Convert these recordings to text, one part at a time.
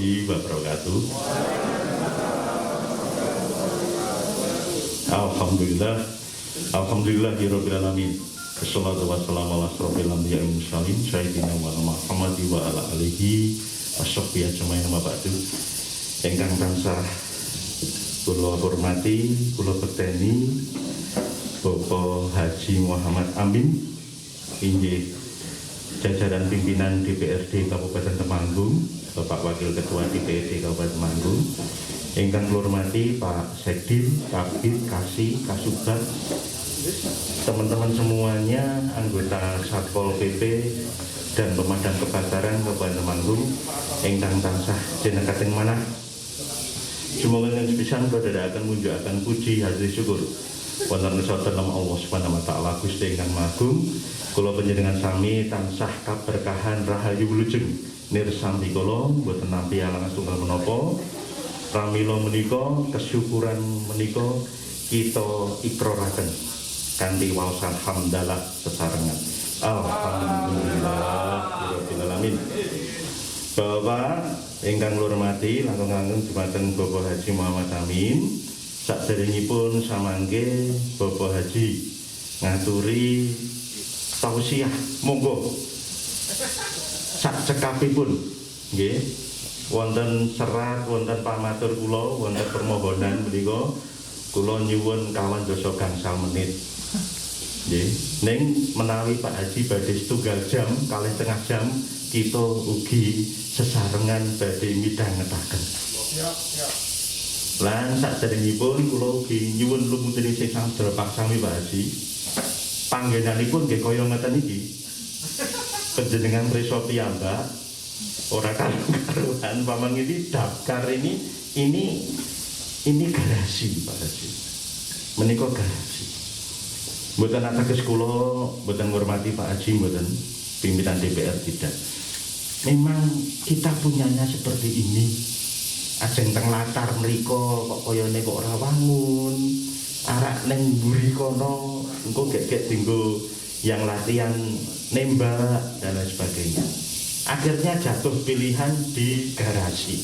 warahmatullahi wabarakatuh. Alhamdulillah, alhamdulillahirabbil alamin. Wassalatu wassalamu ala asrofil anbiya'i wal mursalin sayyidina Muhammad wa ala alihi washabbihi ajmain wa ba'du. Ingkang tansah kula hormati, kula bekteni Bapak Haji Muhammad Amin, inggih jajaran pimpinan DPRD Kabupaten Temanggung, Bapak Wakil Ketua DPRD Kabupaten Temanggung, ingkang kula hormati Pak Sekdim, Kabid, Kasih, Kasubag, teman-teman semuanya, anggota Satpol PP dan pemadam kebakaran Kabupaten Temanggung, ingkang tansah jenengan manah. Semoga yang sepisan berada akan munjulkan puji hadis syukur wonten saten nama Allah Subhanahu wa taala Gusti ingkang Magung. Kula panjenengan sami tansah kaberkahan rahayu wilujeng nirsambi kula boten nampi alangan tunggal menapa. Pramila menika kesyukuran menika kita ikraraken kanthi waosan hamdalah sesarengan. Alhamdulillah rabbil alamin. Bapak ingkang kula hormati langkung-langkung dumateng Bapak Haji Muhammad Amin, saderengipun samangke Bapak Haji ngaturi tausiah monggo sak cekapipun nggih wonten serat wonten pamatur kula wonten permohonan menika kula nyuwun kawan dasa gangsal menit nggih ning menawi Pak Haji badhe setunggal jam kalih tengah jam kita ugi sesarengan badhe midhangetaken. Lan saderengipun kula ugi nyuwun lumutune sing sadra paksami Pak Haji. Panggenanipun nggih kaya ngeten iki. Panjenengan prisa piyambak ora karuan paman ini daftar ini garasi Pak Haji. Menika garasi. Mboten ateges kula mboten ngurmati Pak Haji mboten pimpinan DPR tidak. Memang kita punyanya seperti ini. Ajeng teng latar mriko kok koyone kok ora wangun. Arak neng mburi kono engko gek-gek dinggo yang latihan nembak dan lain sebagainya. Akhirnya jatuh pilihan di garasi.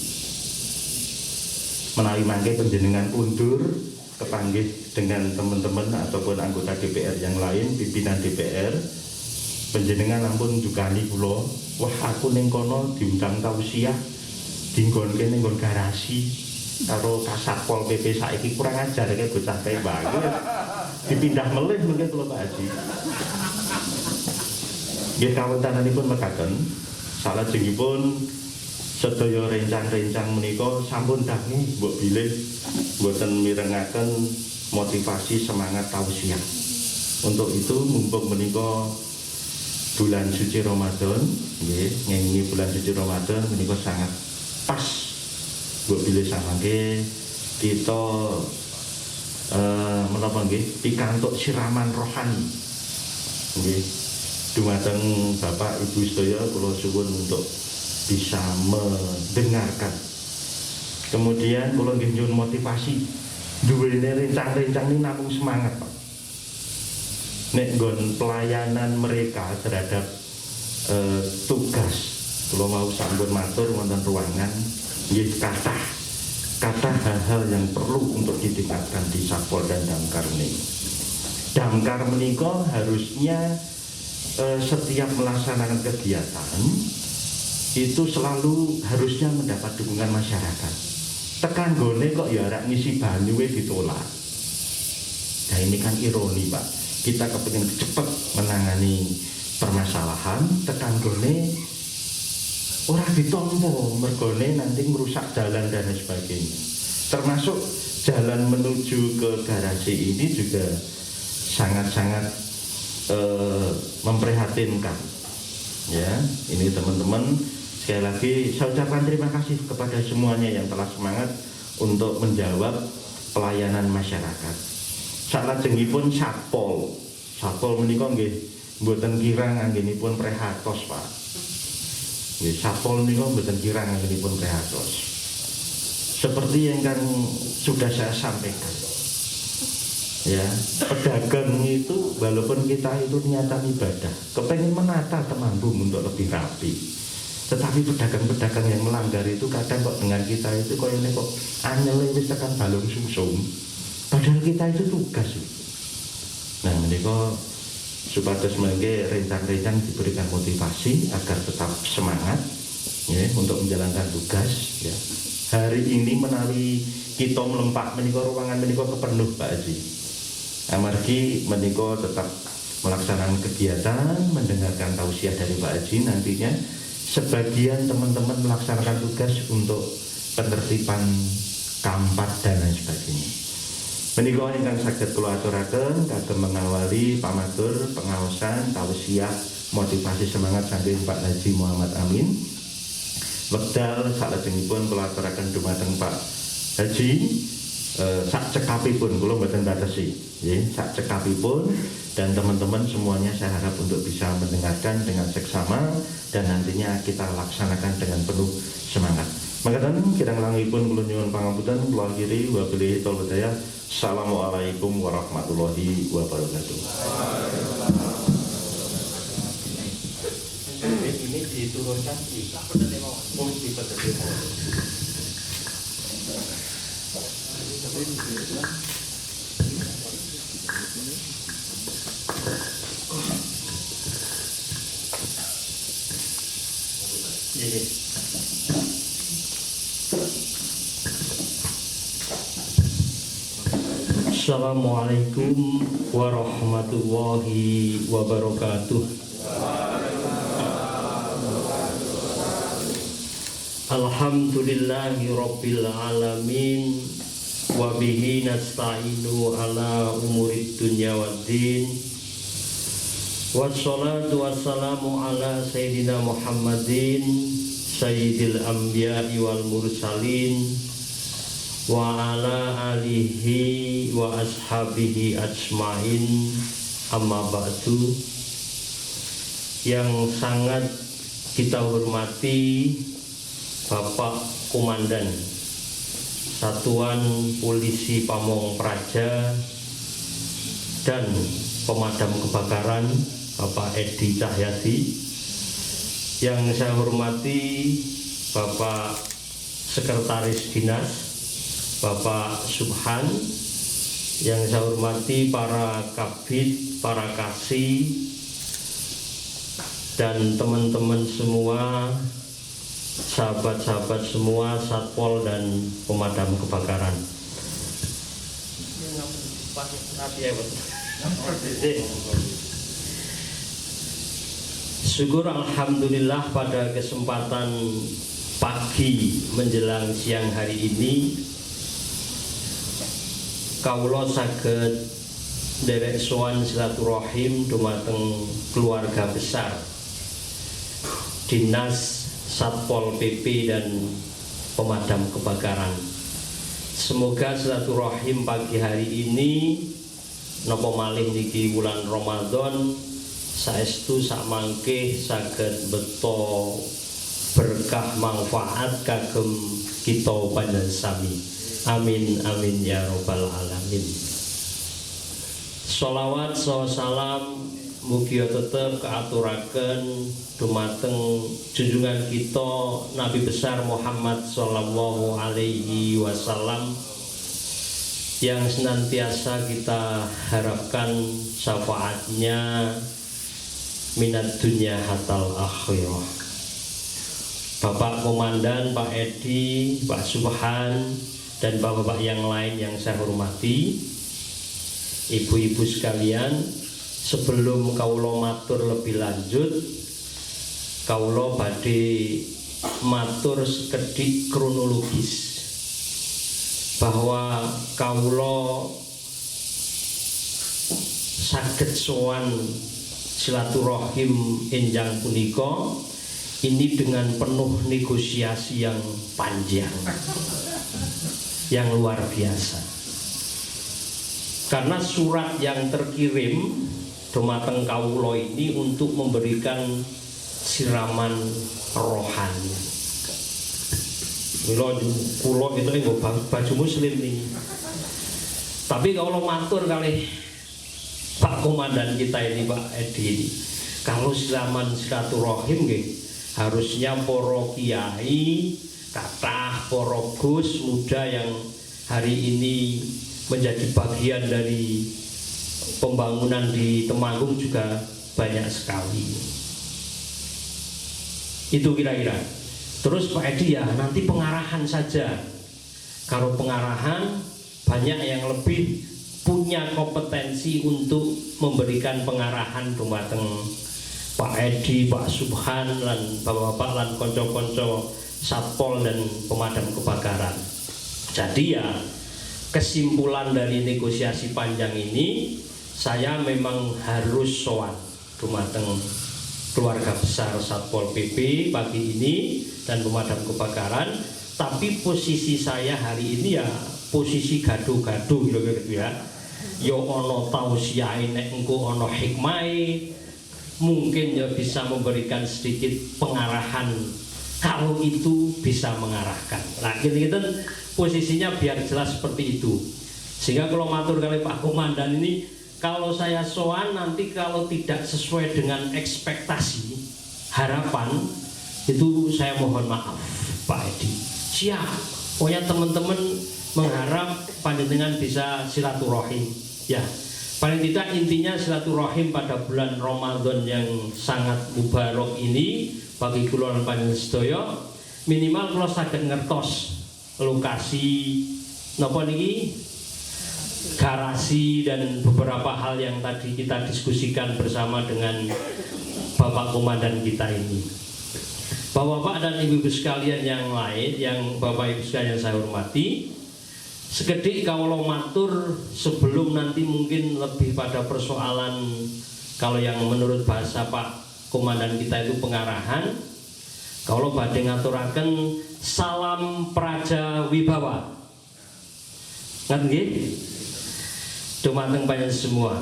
Menawi mangke panjenengan undur kepanggih dengan teman-teman ataupun anggota DPR yang lain, pimpinan DPR, panjenengan ampun njukani kula, wah aku ning kono diundang tausiah dinggonke ning nggon garasi karo Kasatpol PP saiki kurang ajar iki bocah tembak. Dipindah melih mungkin kula Pak Haji. Nggih kawontenanipun mekaten salajengipun sedaya rencang-rencang menika sampun dangu mbok bilih mboten mirengaken motivasi semangat tausiah. Untuk itu mumpung menika bulan suci Ramadan, nggih, ngengi bulan suci Ramadan menika sangat pas mbok bilih samangke kita menapa nggih pikantuk siraman rohani. Nggih. Dumateng Bapak Ibu sedaya kula suwun untuk bisa mendengarkan. Kemudian kula nggih nyuwun motivasi duwene rencang-rencang ini namung semangat, Pak. Nek nggon pelayanan mereka terhadap tugas kula mau sampun matur wonten ruangan nggih kathah hal-hal yang perlu untuk ditingkatkan di Satpol dan Damkar ini. Damkar menika harusnya setiap melaksanakan kegiatan itu selalu harusnya mendapat dukungan masyarakat. Tekan gone kok ya rak ngisi banyu ditolak. Nah ini kan ironi Pak. Kita kepengin cepat menangani permasalahan, tekan gone ora ditompo mergone nanti merusak jalan dan sebagainya. Termasuk jalan menuju ke garasi ini juga sangat-sangat memprihatinkan. Ya, ini teman-teman sekali lagi saya ucapkan terima kasih kepada semuanya yang telah semangat untuk menjawab pelayanan masyarakat. Salajengipun Satpol menika nggih mboten kirang anggenipun prihatos, Pak. Nggih, Satpol menika mboten kirang anggenipun prihatos. Seperti yang kan sudah saya sampaikan. Ya, pedagang itu walaupun kita itu niatan ibadah, kepengen menata Temanggung untuk lebih rapi. Tetapi pedagang-pedagang yang melanggar itu kadang kok dengan kita itu kok ini kok anyele wis tekan balung sumsum. Padahal kita itu tugas. Nah, menika supados mengke rencang-rencang diberikan motivasi agar tetap semangat ya, untuk menjalankan tugas ya. Hari ini menawi kita melempak menika ruangan menika kepenuh Pak Haji. Amargi menika tetap melaksanakan kegiatan, mendengarkan tausiah dari Pak Haji, nantinya sebagian teman-teman melaksanakan tugas untuk penertiban kampat dan lain sebagainya. Menika ingkang saged kula aturaken kagem mengawali pamatur pengawasan tausiah motivasi semangat saking Pak Haji Muhammad Amin. Wekdal salajengipun kula aturaken dumateng Pak Haji sak cekapipun kula mboten batesi nggih, sak cekapipun, dan teman-teman semuanya saya harap untuk bisa mendengarkan dengan seksama dan nantinya kita laksanakan dengan penuh semangat. Mangkaten kirang langipun kula nyuwun pangapunten, kula akhiri wabillahi taufiq hidayah. Assalamualaikum warahmatullahi wabarakatuh. Ini diturunkan di Assalamualaikum warahmatullahi wabarakatuh. Alhamdulillahi rabbil alamin, wa bihi nasta'inu ala umurid dunya waddin. Wassalatu wassalamu ala sayyidina Muhammadin sayyidil anbiya'i wal mursalin wa ala alihi wa ashabihi ajmain, amma ba'du. Yang sangat kita hormati Bapak Komandan Satuan Polisi Pamong Praja dan Pemadam Kebakaran Bapak Edi Cahyadi. Yang saya hormati Bapak Sekretaris Dinas Bapak Subhan. Yang saya hormati para kabid, para kasih, dan teman-teman semua, sahabat-sahabat semua, satpol dan pemadam kebakaran. Syukur alhamdulillah pada kesempatan pagi menjelang siang hari ini kawula saged nderek sowan silaturahim dumateng keluarga besar Dinas Satpol PP dan Pemadam Kebakaran. Semoga silaturahim pagi hari ini napa malih niki wulan Ramadan saestu sak mangke saged beto berkah manfaat kagem kita panjenengan sami. Amin amin ya robbal alamin. Sholawat salam mugi tetep kaaturaken dumateng junjungan kita Nabi besar Muhammad sallallahu alaihi wasallam yang senantiasa kita harapkan syafaatnya minat dunia hatal akhirah. Bapak Komandan, Pak Edi, Pak Subhan, dan bapak-bapak yang lain yang saya hormati, ibu-ibu sekalian, sebelum kawula matur lebih lanjut, kawula badhe matur sekedhik kronologis bahwa kawula saged sowan silaturahim enjang punika ini dengan penuh negosiasi yang panjang, yang luar biasa. Karena surat yang terkirim dumateng kawula ini untuk memberikan siraman rohani. Mila kula itu nggo baju muslim nih. Tapi kalau matur kalih Pak Komandan kita ini, Pak Edi ini, kalau siraman silaturahim nggih Harusnya para kiai, kathah para gus muda yang hari ini menjadi bagian dari pembangunan di Temanggung juga banyak sekali. Itu kira-kira. Terus Pak Edi ya nanti pengarahan saja. Kalau pengarahan banyak yang lebih punya kompetensi untuk memberikan pengarahan dumateng Pak Edi, Pak Subhan, lan bapak-bapak lan konco-konco satpol dan pemadam kebakaran. Jadi ya kesimpulan dari negosiasi panjang ini, saya memang harus sowan dumateng keluarga besar Satpol PP pagi ini dan pemadam kebakaran. Tapi posisi saya hari ini ya posisi gaduh-gaduh gitu ya. Yo ono tausiah nek engko ono hikmai, mungkin ya bisa memberikan sedikit pengarahan kalau itu bisa mengarahkan. Nah, gitu-gitu posisinya biar jelas seperti itu. Sehingga kalau matur kali Pak Komandan ini, kalau saya sowan nanti kalau tidak sesuai dengan ekspektasi, harapan, itu saya mohon maaf Pak Edi. Siap, pokoknya teman-teman mengharap panjenengan bisa silaturahim. Ya, paling tidak intinya silaturahim pada bulan Ramadan yang sangat mubarak ini bagi kula lan panjenengan sedaya, minimal kula saged ngertos lokasi napa niki garasi dan beberapa hal yang tadi kita diskusikan bersama dengan Bapak Komandan kita ini. Bapak-bapak dan ibu-ibu sekalian yang lain, yang Bapak Ibu sekalian saya hormati, sekedhik kawula matur sebelum nanti mungkin lebih pada persoalan kalau yang menurut bahasa Pak Komandan kita itu pengarahan, kalau badhe ngaturaken salam praja wibawa. Ngerti nggih? Dumateng panjenengan semua.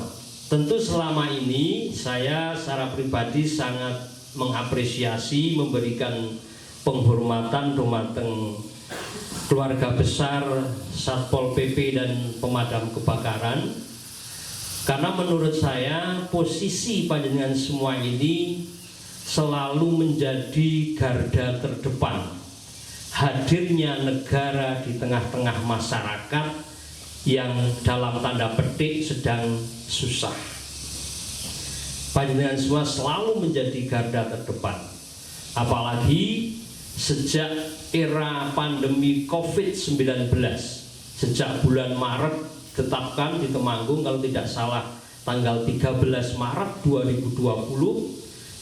Tentu selama ini saya secara pribadi sangat mengapresiasi, memberikan penghormatan dumateng keluarga besar Satpol PP dan pemadam kebakaran, karena menurut saya posisi panjenengan semua ini selalu menjadi garda terdepan hadirnya negara di tengah-tengah masyarakat yang dalam tanda petik sedang susah. Panjenengan semua selalu menjadi garda terdepan, apalagi sejak era pandemi COVID-19, sejak bulan Maret ditetapkan di Temanggung kalau tidak salah tanggal 13 Maret 2020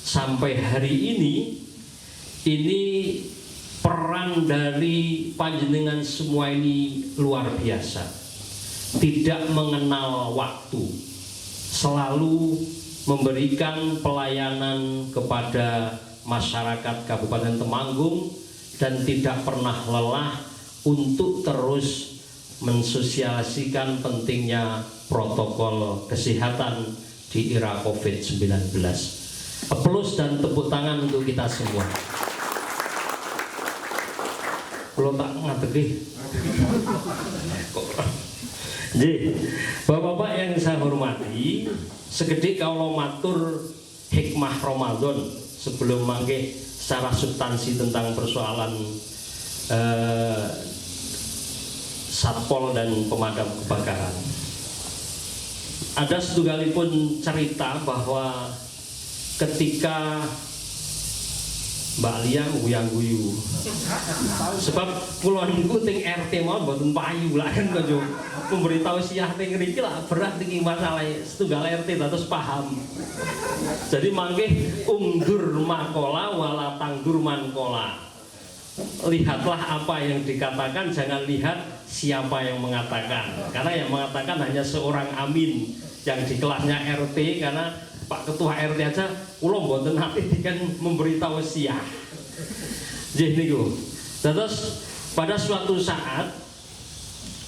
sampai hari ini peran dari panjenengan semua ini luar biasa, tidak mengenal waktu, selalu memberikan pelayanan kepada masyarakat Kabupaten Temanggung dan tidak pernah lelah untuk terus mensosialisasikan pentingnya protokol kesehatan di era COVID-19. Aplaus dan tepuk tangan untuk kita semua. Kalau tak ngateki. Jadi, Bapak-bapak yang saya hormati, sekedhik kalau matur hikmah Ramadan sebelum mangke secara substansi tentang persoalan satpol dan pemadam kebakaran. Ada setunggalipun cerita bahwa ketika Mbak Lia guyang-guyu, sebab kula niku teng RT mau mboten payu lah kan kok pemberitahu siah teng ngriki lah berat iki masalah setunggal RT terus paham. Jadi mangke ungdur makola wala tangdur mankola. Lihatlah apa yang dikatakan, jangan lihat siapa yang mengatakan. Karena yang mengatakan hanya seorang amin yang di kelasnya RT, karena Pak Ketua RT aja kula mboten nate diken memberitahu siah. Nggih niku. Terus pada suatu saat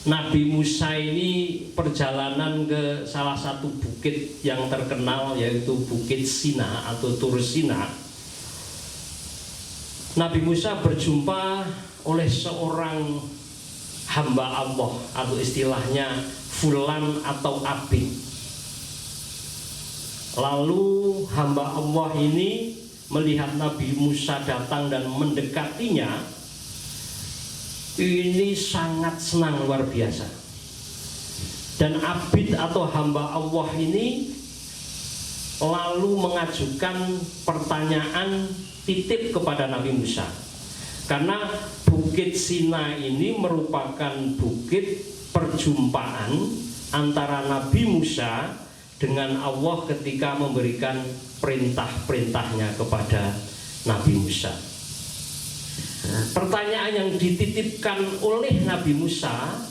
Nabi Musa ini perjalanan ke salah satu bukit yang terkenal, yaitu Bukit Sina atau Tur Sina. Nabi Musa berjumpa oleh seorang hamba Allah atau istilahnya fulan atau abid. Lalu hamba Allah ini melihat Nabi Musa datang dan mendekatinya, ini sangat senang luar biasa. Dan abid atau hamba Allah ini lalu mengajukan pertanyaan titip kepada Nabi Musa. Karena Bukit Sina ini merupakan bukit perjumpaan antara Nabi Musa dengan Allah ketika memberikan perintah-perintahnya kepada Nabi Musa. Pertanyaan yang dititipkan oleh Nabi Musa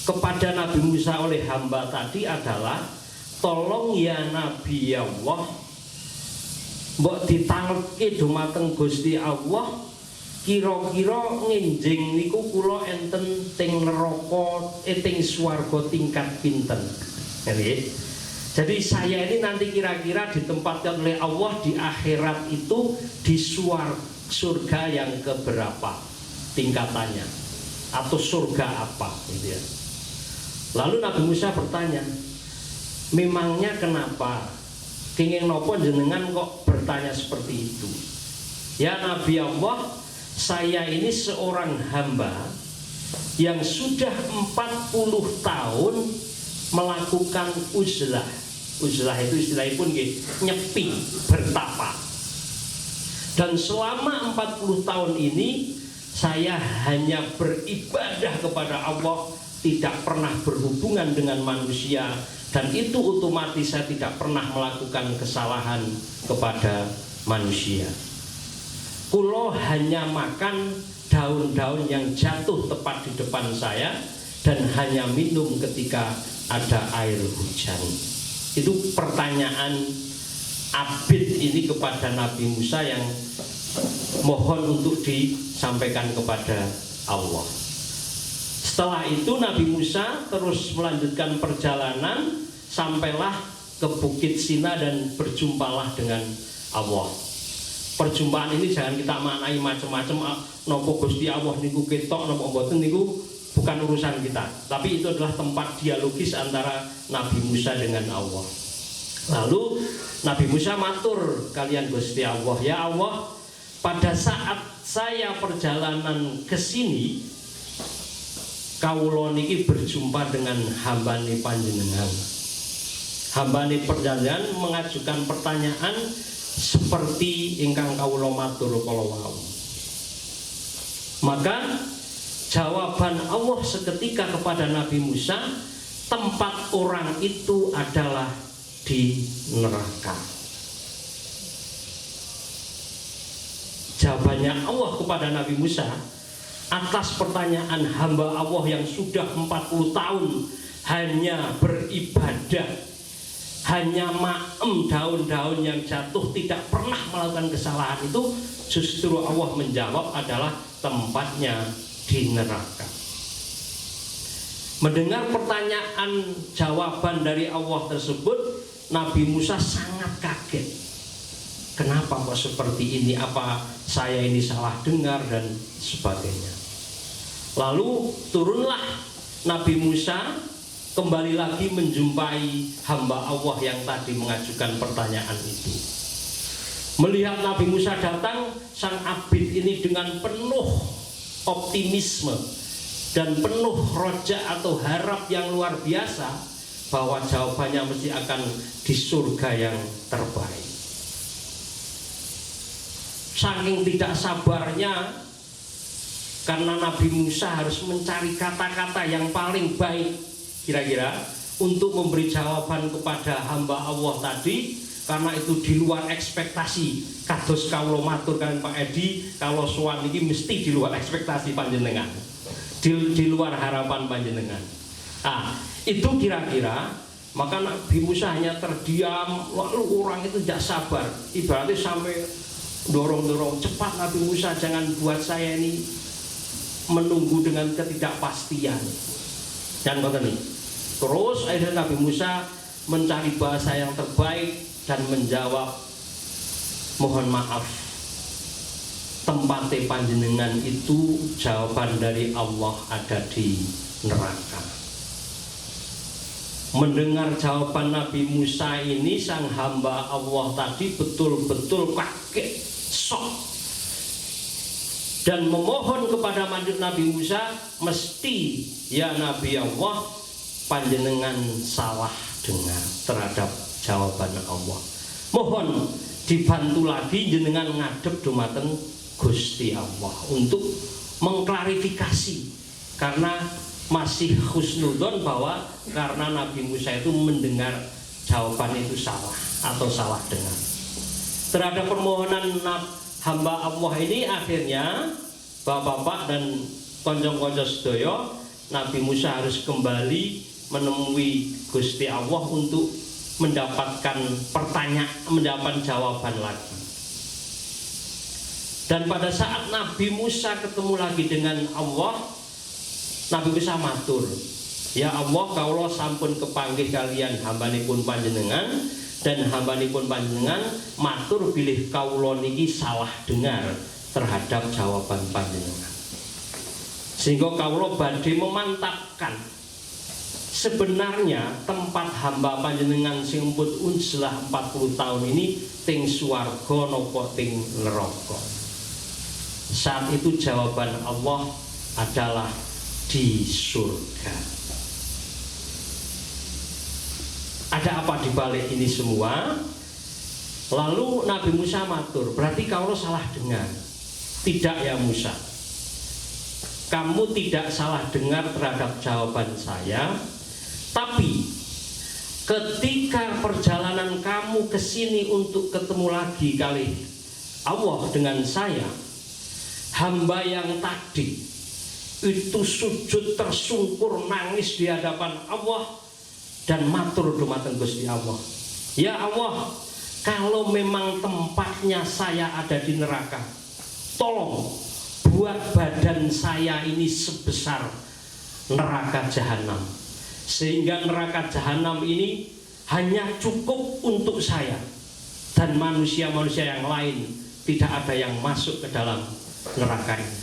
kepada Nabi Musa oleh hamba tadi adalah, tolong ya Nabi Allah, mbok ditangke dumateng Gusti Allah, kira-kira nginjing niku kula enten teng neraka teng swarga tingkat pinten. Jadi saya ini nanti kira-kira ditempatkan oleh Allah di akhirat itu di surga yang keberapa tingkatannya, atau surga apa gitu ya. Lalu Nabi Musa bertanya, memangnya kenapa kenging nopo jenengan kok bertanya seperti itu? Ya Nabi Allah, saya ini seorang hamba yang sudah 40 tahun melakukan uzlah. Uzlah itu istilahnya pun nyepi, bertapa. Dan selama 40 tahun ini saya hanya beribadah kepada Allah, tidak pernah berhubungan dengan manusia, dan itu otomatis saya tidak pernah melakukan kesalahan kepada manusia. Kulo hanya makan daun-daun yang jatuh tepat di depan saya dan hanya minum ketika ada air hujan. Itu pertanyaan abid ini kepada Nabi Musa yang mohon untuk disampaikan kepada Allah. Setelah itu Nabi Musa terus melanjutkan perjalanan sampailah ke Bukit Sina dan berjumpalah dengan Allah. Perjumpaan ini jangan kita maknai macam-macam, nopo Gusti Allah niku ketok, nopo mboten niku bukan urusan kita. Tapi itu adalah tempat dialogis antara Nabi Musa dengan Allah. Lalu Nabi Musa matur kalian Gusti Allah, ya Allah, pada saat saya perjalanan ke sini, kawula niki berjumpa dengan hambane panjenengan. Hambane panjenengan mengajukan pertanyaan seperti ingkang kawula matur kala wau. Maka jawaban Allah seketika kepada Nabi Musa, tempat orang itu adalah di neraka. Jawabannya Allah kepada Nabi Musa atas pertanyaan hamba Allah yang sudah 40 tahun hanya beribadah, hanya maem daun-daun yang jatuh, tidak pernah melakukan kesalahan itu, justru Allah menjawab adalah tempatnya di neraka. Mendengar pertanyaan jawaban dari Allah tersebut, Nabi Musa sangat kaget. Kenapa kok seperti ini? Apa saya ini salah dengar dan sebagainya. Lalu turunlah Nabi Musa kembali lagi menjumpai hamba Allah yang tadi mengajukan pertanyaan itu. Melihat Nabi Musa datang, sang abid ini dengan penuh optimisme dan penuh roja atau harap yang luar biasa bahwa jawabannya mesti akan di surga yang terbaik. Saking tidak sabarnya, karena Nabi Musa harus mencari kata-kata yang paling baik kira-kira untuk memberi jawaban kepada hamba Allah tadi, karena itu di luar ekspektasi. Kados kawula matur kalian Pak Edi, kalau sowan iki mesti di luar ekspektasi panjenengan, di luar harapan panjenengan. Itu kira-kira. Maka Nabi Musa hanya terdiam, lalu orang itu tidak sabar, ibaratnya sampai dorong-dorong, cepat Nabi Musa, jangan buat saya ini menunggu dengan ketidakpastian. Dan begini, terus akhirnya Nabi Musa mencari bahasa yang terbaik dan menjawab, mohon maaf, tempat panjenengan itu jawaban dari Allah ada di neraka. mendengar jawaban Nabi Musa ini, sang hamba Allah tadi betul-betul kaget, shock, dan memohon kepada Nabi Musa, mesti ya Nabi Allah, panjenengan salah dengar terhadap jawaban Allah. Mohon dibantu lagi jenengan ngadep dumateng Gusti Allah untuk mengklarifikasi, karena masih husnudzon bahwa karena Nabi Musa itu mendengar jawaban itu salah atau salah dengar. Terhadap permohonan hamba Allah ini, akhirnya bapak-bapak dan konco-konco sedaya, Nabi Musa harus kembali menemui Gusti Allah untuk mendapatkan mendapat jawaban lagi. Dan pada saat Nabi Musa ketemu lagi dengan Allah, Nabi Musa matur, ya Allah, kaula sampun kepanggih kalian hambanipun panjenengan, dan hambanipun panjenengan matur bilih kaula niki salah dengar terhadap jawaban panjenengan, sehingga kaula badhe memantapkan sebenarnya tempat hamba panjenengan sing pun unselah 40 tahun ini ting swarga napa ting neraka. Saat itu jawaban Allah adalah di surga. Ada apa di balik ini semua? Lalu Nabi Musa matur, berarti kamu salah dengar. Tidak ya Musa, kamu tidak salah dengar terhadap jawaban saya, tapi ketika perjalanan kamu ke sini untuk ketemu lagi kali Allah dengan saya, hamba yang tadi itu sujud tersungkur nangis di hadapan Allah dan matur dumateng Gusti Allah, ya Allah, kalau memang tempatnya saya ada di neraka, tolong buat badan saya ini sebesar neraka jahanam, sehingga neraka jahanam ini hanya cukup untuk saya dan manusia-manusia yang lain, tidak ada yang masuk ke dalam neraka ini.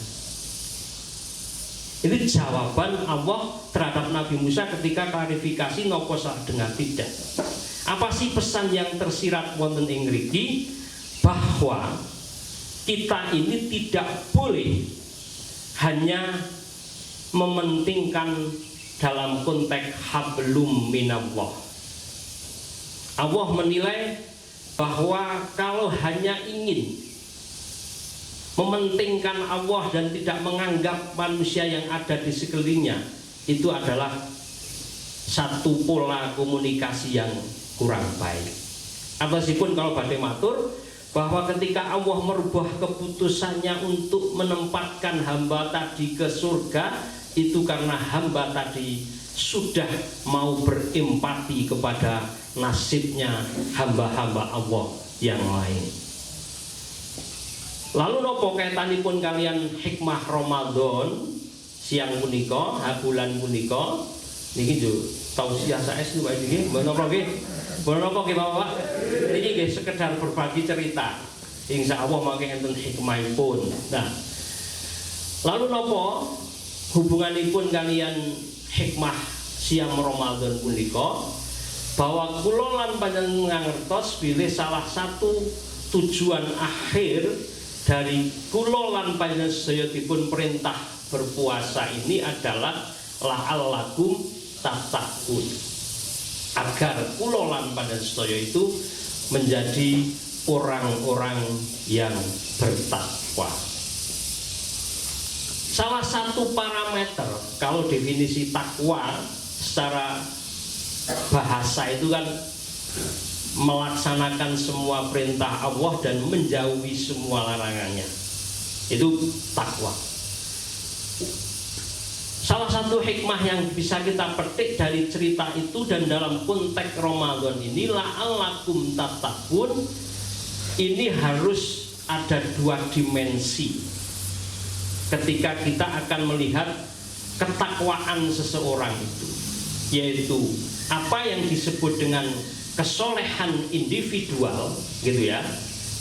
Ini jawaban Allah terhadap Nabi Musa ketika klarifikasi nopo salah dengar tidak. Apa sih pesan yang tersirat wonten ing mriki? Bahwa kita ini tidak boleh hanya mementingkan dalam konteks hablum minallah. Allah menilai bahwa kalau hanya ingin mementingkan Allah dan tidak menganggap manusia yang ada di sekelilingnya, itu adalah satu pola komunikasi yang kurang baik. Ataupun kalau badhe matur bahwa ketika Allah merubah keputusannya untuk menempatkan hamba tadi ke surga, itu karena hamba tadi sudah mau berempati kepada nasibnya hamba-hamba Allah yang lain. Lalu nopo kaitanipun kalian hikmah Ramadan siang punika, bulan punika niki yo tausiah saes niku iki menapa nggih? Menapa nggih Bapak? Niki nggih sekedar berbagi cerita. Insyaallah mangke enten hikmahipun. Nah, lalu nopo hubunganipun kalian hikmah siang Ramadan punika? Bahwa kula lan panjenengan ngertos bilih salah satu tujuan akhir dari kula lan panjenengan sedaya dipun perintah berpuasa ini adalah la'allakum tattaqun, agar kula lan panjenengan sedaya itu menjadi orang-orang yang bertakwa. Salah satu parameter kalau definisi takwa secara bahasa itu kan melaksanakan semua perintah Allah dan menjauhi semua larangannya, itu takwa. Salah satu hikmah yang bisa kita petik dari cerita itu dan dalam konteks Ramadan ini, la'allakum tattaqun, ini harus ada dua dimensi ketika kita akan melihat ketakwaan seseorang itu, yaitu apa yang disebut dengan kesolehan individual gitu ya,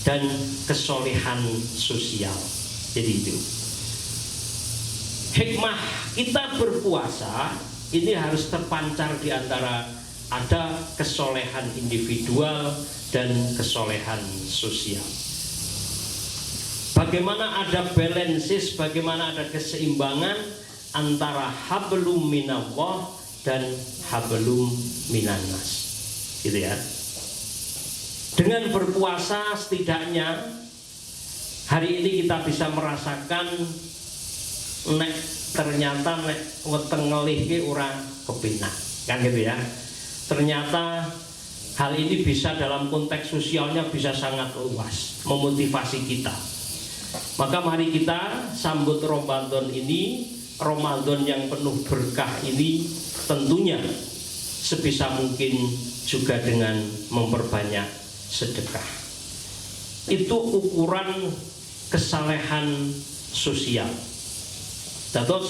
dan kesolehan sosial. Jadi itu hikmah kita berpuasa ini harus terpancar di antara ada kesolehan individual dan kesolehan sosial. Bagaimana ada balances, bagaimana ada keseimbangan antara hablum minallah dan hablum minannas, gitu ya. Dengan berpuasa setidaknya hari ini kita bisa merasakan ternyata weteng ngelih ki ora kepinak, kan gitu ya. Ternyata hal ini bisa dalam konteks sosialnya bisa sangat luas memotivasi kita. Maka mari kita sambut Ramadan ini, Ramadan yang penuh berkah ini, tentunya sebisa mungkin juga dengan memperbanyak sedekah. Itu ukuran kesalehan sosial. Terus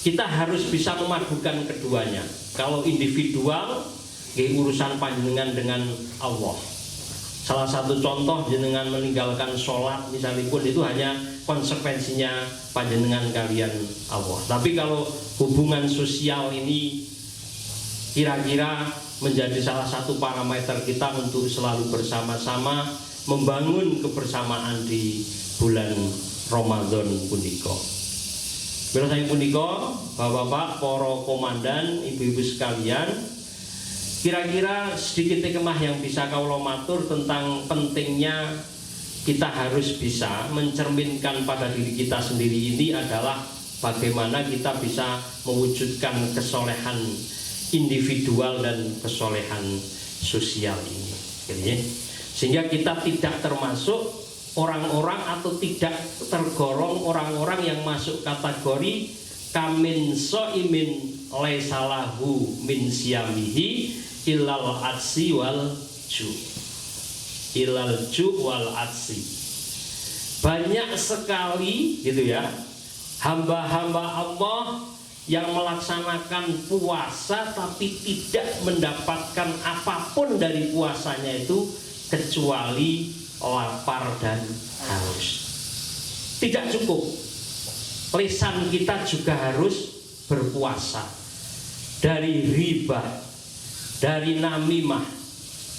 kita harus bisa memadukan keduanya. Kalau individual, urusan panjenengan dengan Allah. Salah satu contoh jenengan meninggalkan sholat misalnya pun itu hanya konsekuensinya panjenengan kalian Allah. Tapi kalau hubungan sosial ini kira-kira menjadi salah satu parameter kita untuk selalu bersama-sama membangun kebersamaan di bulan Ramadan punika. Bila saya punika, bapak-bapak, para komandan, ibu-ibu sekalian, kira-kira sedikit hikmah yang bisa kau matur tentang pentingnya kita harus bisa mencerminkan pada diri kita sendiri ini adalah bagaimana kita bisa mewujudkan kesolehan individual dan kesolehan sosial ini. Sehingga kita tidak termasuk orang-orang atau tidak tergolong orang-orang yang masuk kategori kamin so'imin laisalahu min siyamihi ilal adsi wal ju, ilal ju wal adsi. Banyak sekali gitu ya hamba-hamba Allah yang melaksanakan puasa tapi tidak mendapatkan apapun dari puasanya itu kecuali lapar dan haus. Tidak cukup, lisan kita juga harus berpuasa dari riba, dari namimah,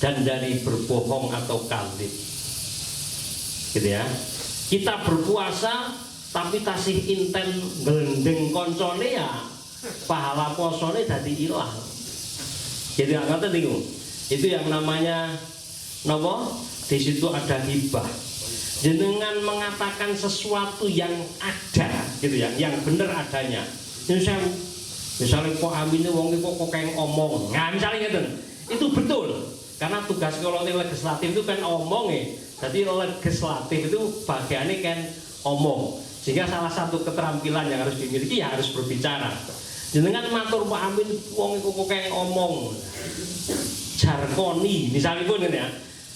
dan dari berbohong atau kadzib, gitu ya. Kita berpuasa tapi tasih inten gelendeng koncone ya pahala posone dadi ilang. Jadi ngoten niku. Itu yang namanya napa? Di situ ada hibah. Jenengan mengatakan sesuatu yang ada gitu ya, yang benar adanya. Misalnya kok amine wong iki kok kayak ngomong. Nah, misalnya gitu. Itu betul. Karena tugas kalau legislatif itu kan omong ya. Jadi legislatif itu bagiannya kan omong. Sehingga salah satu keterampilan yang harus dimiliki ya harus berbicara. Jenengan matur Pak Amin wong iku kok kayak ngomong. Jarkoni misalnya pun ya.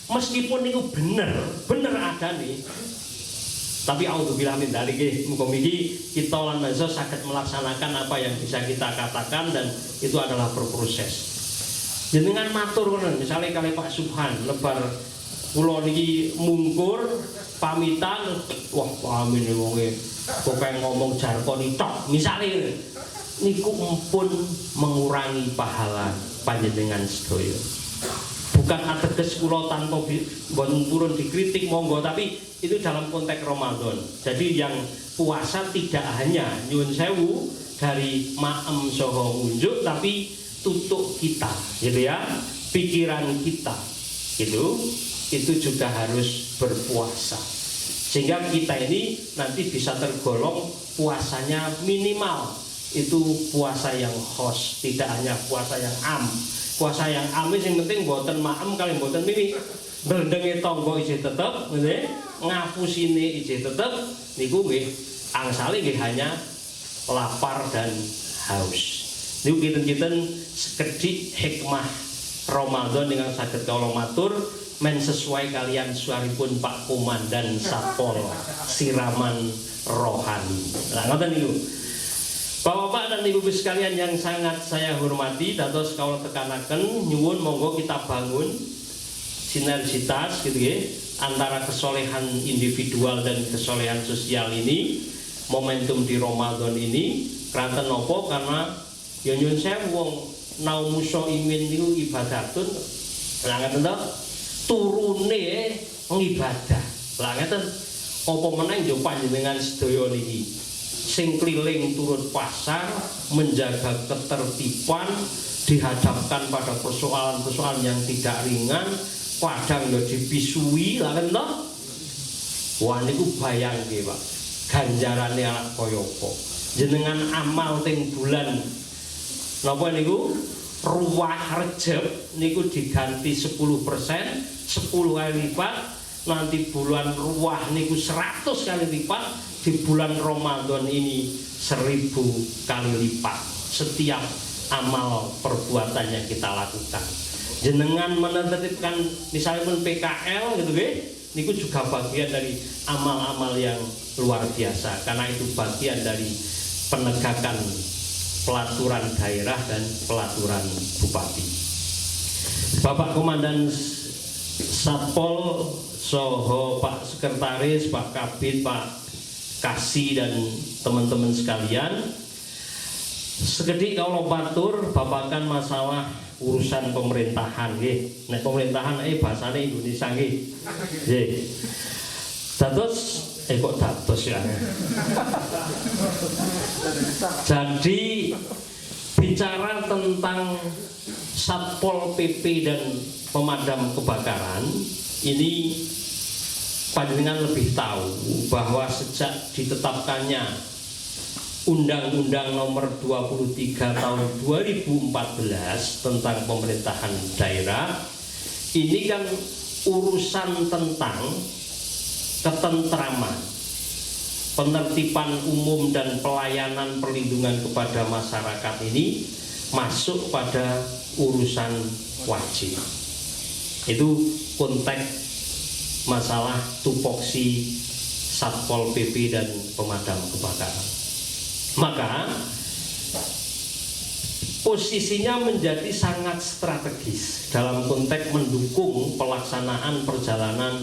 Meskipun itu bener ada nih, tapi auzubillah min dzalik muga-mugi kita lan manungsa saged melaksanakan apa yang bisa kita katakan dan itu adalah berproses. Jenengan matur ngono misalnya kali Pak Subhan lebar kula niki mungkur pamitan, wah Pak Amin wonge kok kayak ngomong jarkoni tok misalnya niku pun mengurangi pahala panjenengan sedaya. Bukan ateges kula tanpa boten purun dikritik monggo, tapi itu dalam konteks Ramadan. Jadi yang puasa tidak hanya nyuwun sewu dari maem soho ngunjuk, tapi tutuk kita, gitu ya, pikiran kita, itu juga harus berpuasa. Sehingga kita ini nanti bisa tergolong puasanya minimal itu puasa yang khos, tidak hanya puasa yang am. Puasa yang amis yang penting boten maem kali boten mimi bendenge tangga isih tetep nggih ngapusine isih tetep niku nggih angsale nggih hanya lapar dan haus. Niku kinten-kinten sekedhik hikmah Ramadan dengan saged kawula matur men sesuai kalian suaripun Pak Komandan Satpol siraman rohani. Lah ngoten niku. Bapak-bapak dan ibu-ibu sekalian yang sangat saya hormati, dados kawula tekanaken nyuwun monggo kita bangun sinergitas gitu ya antara kesolehan individual dan kesolehan sosial ini, momentum di Ramadan ini. Ranten nopo karena ya nyuwun sewu wong naumusha imin niku ibadatun. Lah ngeten to, turune ngibadah. Lah ngeten apa meneh yo panjenengan sedaya niki sing keliling turun pasar menjaga ketertiban dihadapkan pada persoalan-persoalan yang tidak ringan, kadang yo dipisui. Lah ngeten to. Wah niku bayangke Pak, ganjarane anak kaya apa. Jenengan amal teng bulan napa niku Ruwah Rejab niku diganti 10%, 10 kali lipat. Nanti bulan Ruwah niku 100 kali lipat. Di bulan Ramadan ini 1000 kali lipat setiap amal perbuatan yang kita lakukan. Jenengan menetapkan misalnya PKL gitu nggih, niku juga bagian dari amal-amal yang luar biasa, karena itu bagian dari penegakan pelaturan daerah dan pelaturan bupati. Bapak Komandan Satpol Soho, Pak Sekretaris, Pak Kabid, Pak Kasih dan teman-teman sekalian, sekedhik kalau batur babakan masalah urusan pemerintahan nggih. Nek pemerintahan bahasane Indonesia nggih. Nggih. Dados kok dados ya. Jadi bicara tentang Satpol PP dan pemadam kebakaran ini panjenengan lebih tahu bahwa sejak ditetapkannya Undang-Undang Nomor 23 Tahun 2014 tentang pemerintahan daerah, ini kan urusan tentang ketentraman, penertiban umum dan pelayanan perlindungan kepada masyarakat ini masuk pada urusan wajib. Itu konteks masalah tupoksi Satpol PP dan pemadam kebakaran. Maka posisinya menjadi sangat strategis dalam konteks mendukung pelaksanaan perjalanan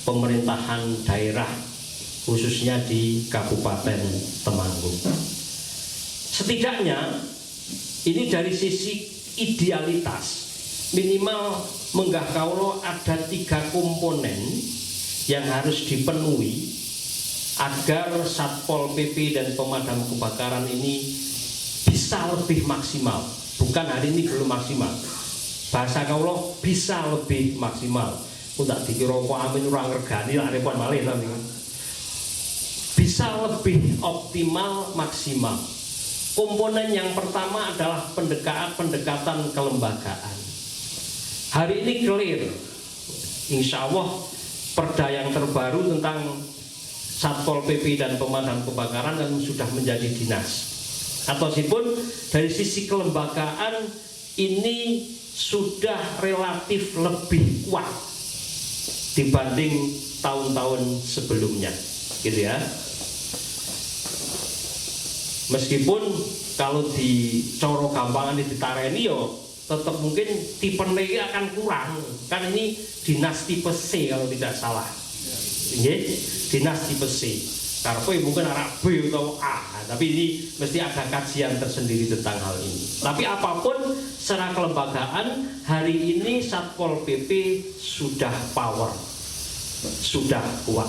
pemerintahan daerah khususnya di Kabupaten Temanggung. Setidaknya ini dari sisi idealitas minimal menggah kaulo ada 3 komponen yang harus dipenuhi agar Satpol PP dan pemadam kebakaran ini bisa lebih maksimal. Bukan hari ini belum maksimal, bahasa kaulo bisa lebih maksimal. Tak dikira kok amin orang regani lah repot malih nanti. Bisa lebih optimal maksimal. Komponen yang pertama adalah pendekatan kelembagaan. Hari ini clear, insya Allah perda yang terbaru tentang Satpol PP dan pemadam kebakaran yang sudah menjadi dinas. Ataupun dari sisi kelembagaan ini sudah relatif lebih kuat dibanding tahun-tahun sebelumnya, gitu ya. Meskipun kalau di coro gampangan ditareni yo tetap mungkin tipe ini akan kurang, kan ini dinas tipe C kalau tidak salah. Ini dinas tipe C. Karena mungkin arah B atau A, tapi ini mesti ada kajian tersendiri tentang hal ini. Tapi apapun secara kelembagaan hari ini Satpol PP sudah power, sudah kuat.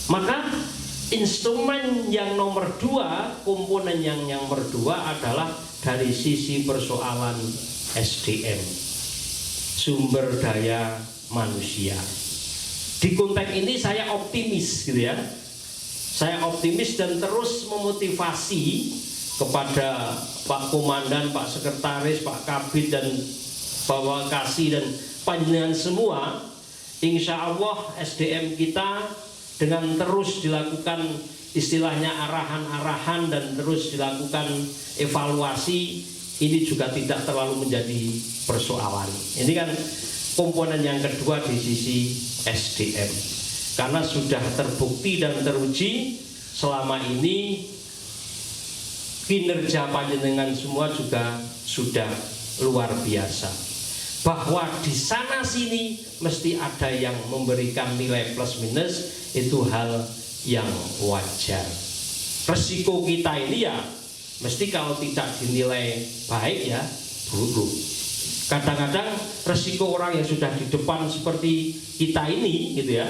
Maka instrumen yang nomor 2, komponen yang nomor 2 adalah dari sisi persoalan SDM, sumber daya manusia. Di konteks ini saya optimis gitu ya. Saya optimis dan terus memotivasi kepada Pak Komandan, Pak Sekretaris, Pak Kabid dan Bapak Kasih dan panjenengan semua. Insya Allah SDM kita dengan terus dilakukan istilahnya arahan-arahan dan terus dilakukan evaluasi, ini juga tidak terlalu menjadi persoalan. Ini kan komponen yang kedua di sisi SDM, karena sudah terbukti dan teruji selama ini kinerja panjenengan semua juga sudah luar biasa, bahwa di sana sini mesti ada yang memberikan nilai plus minus, itu hal yang wajar. Resiko kita ini ya mesti kalau tidak dinilai baik ya buruk. Kadang-kadang resiko orang yang sudah di depan seperti kita ini gitu ya,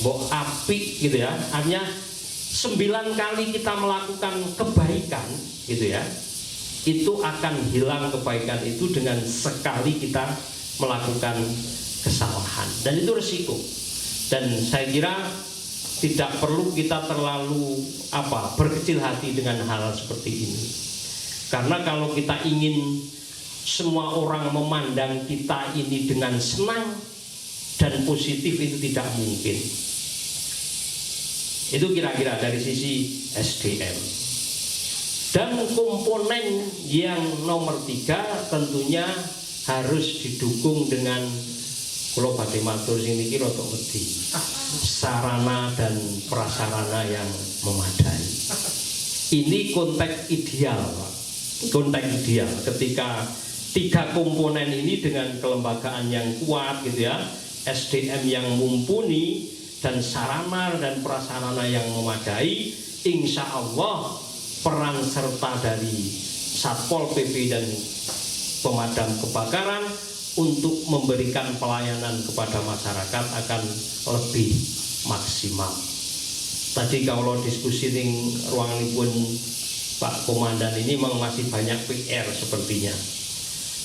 mbok apik gitu ya, artinya 9 kali kita melakukan kebaikan gitu ya, itu akan hilang kebaikan itu dengan sekali kita melakukan kesalahan, dan itu resiko. Dan saya kira tidak perlu kita terlalu berkecil hati dengan hal seperti ini, karena kalau kita ingin semua orang memandang kita ini dengan senang dan positif, itu tidak mungkin. Itu kira-kira dari sisi SDM. Dan komponen yang nomor 3 tentunya harus didukung dengan, kalau badhe matur sing niki rada wedi, sarana dan prasarana yang memadai. Ini konteks ideal, Pak. Konteks ideal ketika 3 komponen ini dengan kelembagaan yang kuat gitu ya, SDM yang mumpuni dan sarana dan prasarana yang memadai, insya Allah peran serta dari Satpol PP dan pemadam kebakaran untuk memberikan pelayanan kepada masyarakat akan lebih maksimal. Tadi kalau diskusi di ruanganipun Pak Komandan ini memang masih banyak PR sepertinya.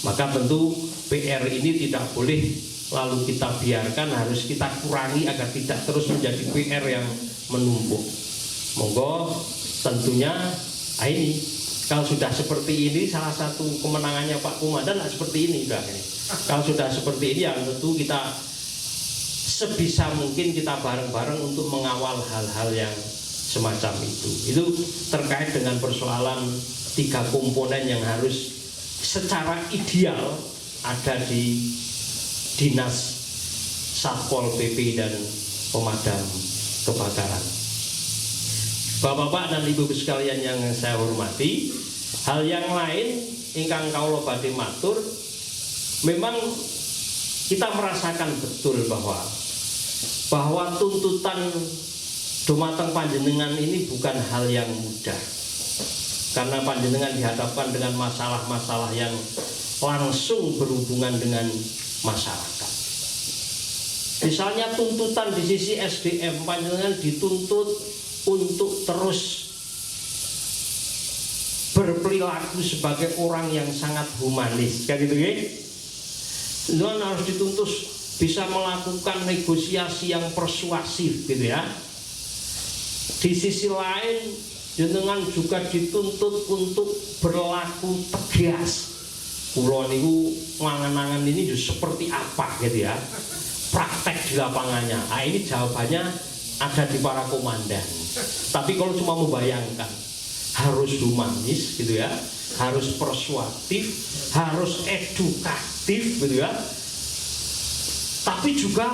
Maka tentu PR ini tidak boleh lalu kita biarkan, harus kita kurangi agar tidak terus menjadi PR yang menumpuk. Monggo tentunya ini kalau sudah seperti ini, salah satu kemenangannya Pak Komandan seperti ini sudah ini. Kalau sudah seperti ini ya tentu kita sebisa mungkin kita bareng-bareng untuk mengawal hal-hal yang semacam itu. Itu terkait dengan persoalan 3 komponen yang harus secara ideal ada di dinas Satpol PP dan pemadam kebakaran. Bapak-bapak dan ibu sekalian yang saya hormati, hal yang lain ingkang kawula badhe matur, memang kita merasakan betul bahwa tuntutan dumateng panjenengan ini bukan hal yang mudah, karena panjenengan dihadapkan dengan masalah-masalah yang langsung berhubungan dengan masyarakat. Misalnya tuntutan di sisi SDM, panjenengan dituntut untuk terus berperilaku sebagai orang yang sangat humanis, kayak gitu ya. Panjenengan harus dituntut bisa melakukan negosiasi yang persuasif gitu ya. Di sisi lain jenengan juga dituntut untuk berlaku tegas. Kula niku ngangen-angen ini seperti apa gitu ya, praktek di lapangannya. Ini jawabannya ada di para komandan. Tapi kalau cuma membayangkan, harus humanis gitu ya, harus persuasif, harus edukatif gitu ya, tapi juga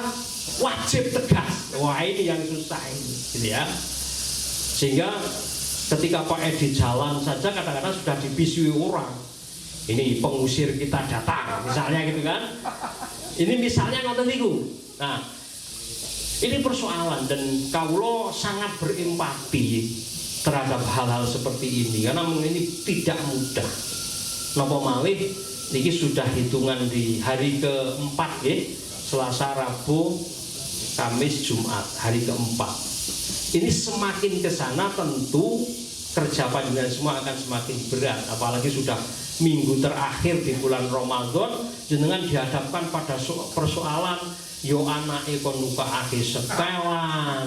wajib tegas. Wah, ini yang susah ini gitu ya. Sehingga ketika Pak Edi jalan saja kadang-kadang sudah dibisui orang, ini pengusir kita datang misalnya gitu kan. Ini misalnya ngoten niku. Nah, ini persoalan, dan kawula sangat berempati terhadap hal-hal seperti ini karena ini tidak mudah. Napa malih niki sudah hitungan di hari keempat ya, Selasa, Rabu, Kamis, Jumat, hari keempat. Ini semakin ke sana tentu kerja panjenengan semua akan semakin berat, apalagi sudah minggu terakhir di bulan Ramadan, jenengan dihadapkan pada persoalan yo anake kon nukakake setelan,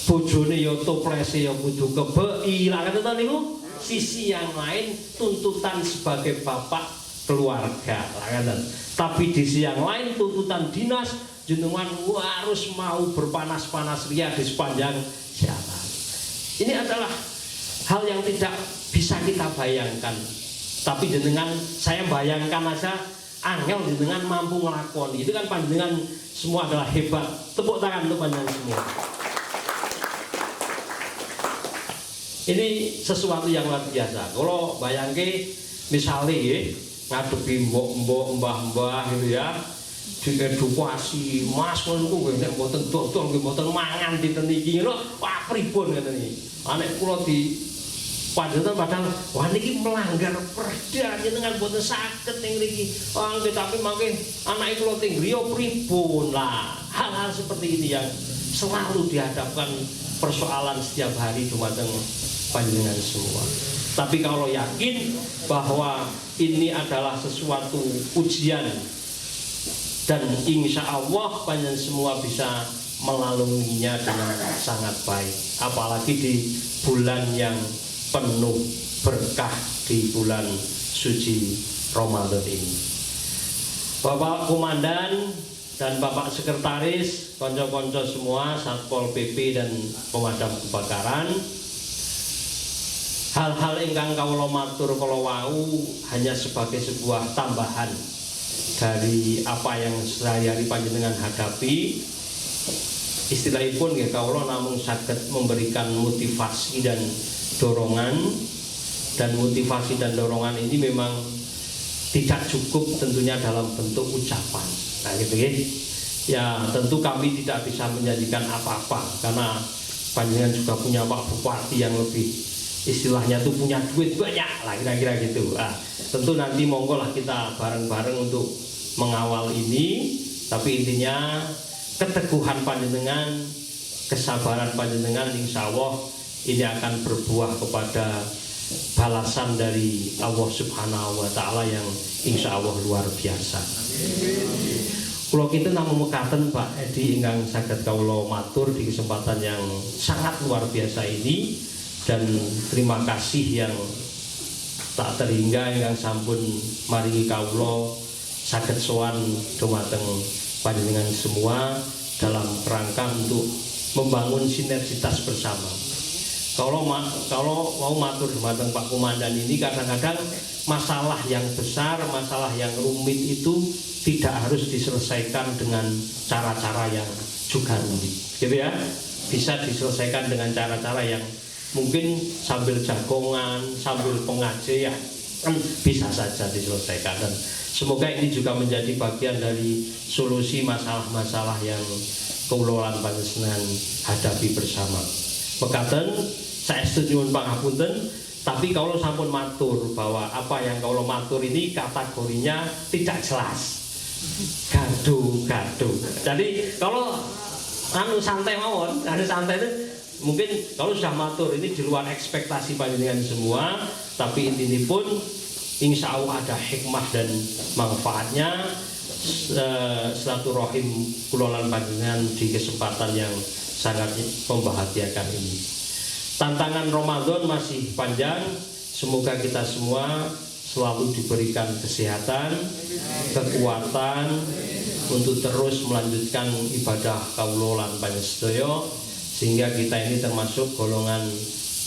bojone yo toplese yo kudu kebeki, lha ngoten niku. Sisi yang lain tuntutan sebagai bapak keluarga, ngoten. Tapi di sisi yang lain tuntutan dinas, jenengan harus mau berpanas-panas ria di sepanjang jalan. Ini adalah hal yang tidak bisa kita bayangkan. Tapi jenengan, saya bayangkan aja, angel jenengan mampu ngelakoni. Itu kan panjenengan semua adalah hebat. Tepuk tangan untuk panjenengan semua. Ini sesuatu yang luar biasa. Kalau bayangke misalnya ya, ngadepi mbok-mbok, mbah-mbah gitu ya, diedukasi, mas niku nek mboten dodol nggih mboten mangan dinten iki lho, wah pripun ngeten iki. Anek kula di Padahal wah niki melanggar perda jenengan boten saged ning mriki. Nggih tapi mangke anake kula teng griya pripun lah. Hal-hal seperti ini yang selalu dihadapkan persoalan setiap hari dumateng panjenengan semua. Tapi kalau yakin bahwa ini adalah sesuatu ujian dan insya Allah panjenengan semua bisa melaluinya dengan sangat baik. Apalagi di bulan yang penuh berkah, di bulan suci Ramadan ini. Bapak Komandan dan Bapak Sekretaris, konco-konco semua, Satpol PP dan pemadam kebakaran, hal-hal ingkang kawula matur kala wau hanya sebagai sebuah tambahan dari apa yang sehari-hari panjenengan hadapi. Istilahipun nggih kawula namung saged memberikan motivasi dan dorongan, dan motivasi dan dorongan ini memang tidak cukup tentunya dalam bentuk ucapan. Nah gitu ya, tentu kami tidak bisa menjanjikan apa-apa karena panjenengan juga punya Pak Bupati yang lebih istilahnya tuh punya duit banyak lah, kira-kira gitu. Tentu nanti monggo lah kita bareng-bareng untuk mengawal ini, tapi intinya keteguhan panjenengan, kesabaran panjenengan, insya Allah ini akan berbuah kepada balasan dari Allah Subhanahu wa Ta'ala yang insya Allah luar biasa. Kalau kita namung mekaten Pak Edi ingkang saged kawula matur di kesempatan yang sangat luar biasa ini, dan terima kasih yang tak terhingga ingkang sampun maringi kawula saged sowan dumateng panjenengan semua dalam kerangka untuk membangun sinergitas bersama. Kalau mau matur dumateng Pak Komandan ini, kadang-kadang masalah yang besar, masalah yang rumit itu tidak harus diselesaikan dengan cara-cara yang juga rumit, gitu ya. Bisa diselesaikan dengan cara-cara yang mungkin sambil jagongan, sambil pengajian, bisa saja diselesaikan. Dan semoga ini juga menjadi bagian dari solusi masalah-masalah yang kawula panjenengan hadapi bersama. Mekaten saya setuju pangapunten, tapi kalau sampun matur bahwa apa yang kalau matur ini kategorinya tidak jelas, gaduh. Jadi kalau santai mawon, santai itu mungkin kalau sudah matur ini di luar ekspektasi panjenengan semua, tapi ini pun insya Allah ada hikmah dan manfaatnya. Silaturahim kula lan panjenengan di kesempatan yang sangat membahagiakan ini. Tantangan Ramadan masih panjang. Semoga kita semua selalu diberikan kesehatan, kekuatan untuk terus melanjutkan ibadah kawula lan panjenengan, sehingga kita ini termasuk golongan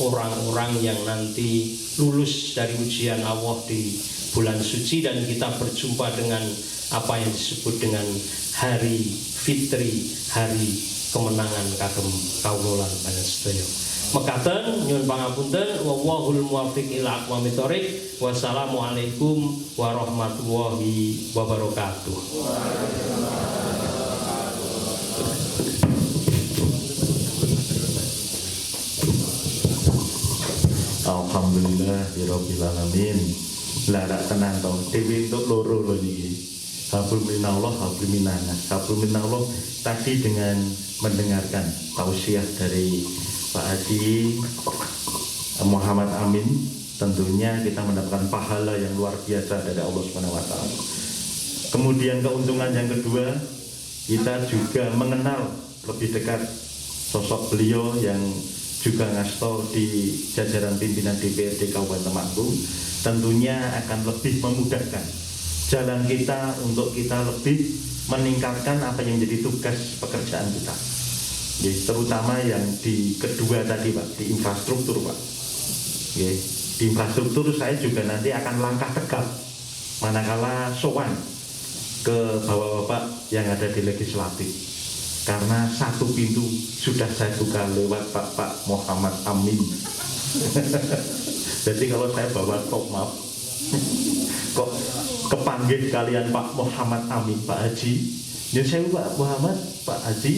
orang-orang yang nanti lulus dari ujian Allah di bulan suci, dan kita berjumpa dengan apa yang disebut dengan hari fitri, hari kemenangan kagem kawula lan panjenengan. Mekaten nyuwun pangapunten, wallahul muwaffiq ila aqwamit thoriq. Wassalamualaikum warahmatullahi wabarakatuh. Alhamdulillahirabbil alamin. Lara tenan to, dhewe entuk loro lho niki. Hablum minallah, hablum minannas. Hablum minallah tadi dengan mendengarkan tausiah dari Pak Haji Muhammad Amin, tentunya kita mendapatkan pahala yang luar biasa dari Allah Subhanahu wa Ta'ala. Kemudian keuntungan yang kedua, kita juga mengenal lebih dekat sosok beliau yang juga ngasto di jajaran pimpinan DPRD Kabupaten Temanggung. Tentunya akan lebih memudahkan jalan kita untuk kita lebih meningkatkan apa yang menjadi tugas pekerjaan kita. Terutama yang di kedua tadi Pak, di infrastruktur Pak. Di infrastruktur saya juga nanti akan langkah tegap manakala sowan ke bapak-bapak yang ada di legislatif, karena satu pintu sudah saya buka lewat Pak Muhammad Amin. Jadi kalau saya bawa top maaf kok kepanggil kalian Pak Muhammad Amin, Pak Haji, ya saya Pak Muhammad, Pak Haji,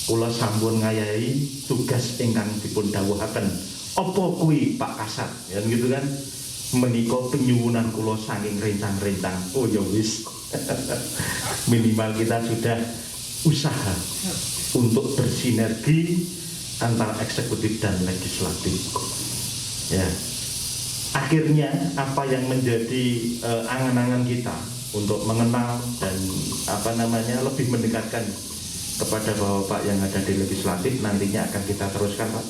kula sampun ngayahi tugas ingkang dipun dawuhaken Apa kuwi Pak Kasat? Ya gitu kan. Menika penyuwunan kula saking rencang-rencang. Oh ya wis. Minimal kita sudah usaha untuk bersinergi antara eksekutif dan legislatif. Ya. Akhirnya apa yang menjadi angan-angan kita untuk mengenal dan lebih mendekatkan kepada bapak yang ada di legislatif nantinya akan kita teruskan Pak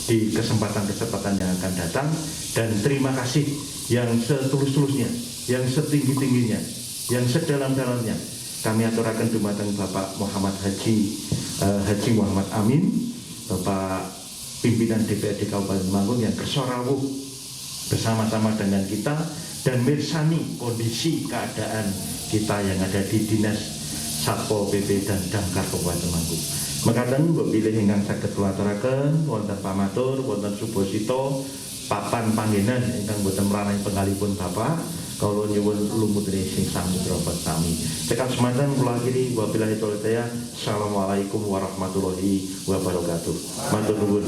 di kesempatan-kesempatan yang akan datang, dan terima kasih yang setulus-tulusnya, yang setinggi-tingginya, yang sedalam-dalamnya kami aturakan dumateng Bapak Muhammad Haji Muhammad Amin, Bapak pimpinan DPRD Kabupaten Temanggung yang bersorawuh bersama-sama dengan kita dan mirsani kondisi keadaan kita yang ada di Dinas Satpol PP dan Damkar Kabupaten Temanggung. Mekaten mbok bilih ingkang saged kula aturaken wonten pamatur, wonten subosito, papan panggenan ingkang boten mranahi penggalipun Bapak, kawula nyuwun lumutri sing samudra sami. Cekap semanten kula akhiri wabillahi taufiq hidayah. Assalamualaikum warahmatullahi wabarakatuh. Matur nuwun.